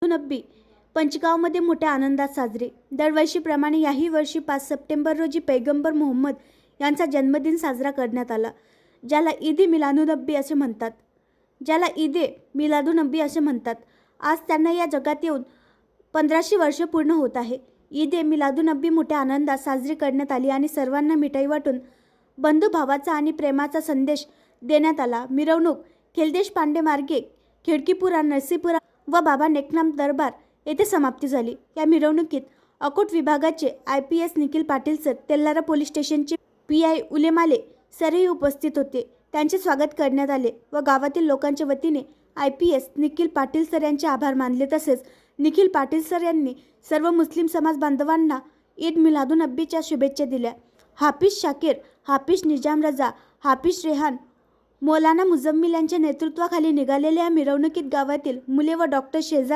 मिलादुनबी पंचगावमध्ये मोठ्या आनंदात साजरे। दरवर्षीप्रमाणे याही वर्षी 5 सप्टेंबर रोजी पैगंबर मोहम्मद यांचा जन्मदिन साजरा करण्यात आला, ज्याला ईद मिलादुनबी असे म्हणतात। आज त्यांना या जगात येऊन 1500 वर्ष पूर्ण होत आहे। ईद मिलादुनबी मोठ्या आनंदात साजरी करण्यात आली आणि सर्वांना मिठाई वाटून बंधुभावाचा आणि प्रेमाचा संदेश देण्यात आला। मिरवणूक खेलदेश पांडे मार्गे खिडकीपुरा, नरसीपुरा व बाबा नेकनाथ दरबार येथे समाप्ती झाली। या मिरवणुकीत अकोट विभागाचे IPS Nikhil Patil sir, Telhara police स्टेशनचे PI उलेमाले सरही उपस्थित होते। त्यांचे स्वागत करण्यात आले व गावातील लोकांच्या वतीने IPS निखिल पाटील सर यांचे आभार मानले। तसेच निखिल पाटील सर यांनी सर्व मुस्लिम समाज बांधवांना ईद मिलादुनबीच्या शुभेच्छा दिल्या। हाफिज शाकीर, हाफिज निजाम रजा, हाफिज रेहान, मौलाना मुजम्मिल यांच्या नेतृत्वाखाली निघालेल्या या मिरवणुकीत गावातील मुले व डॉक्टर शेजाद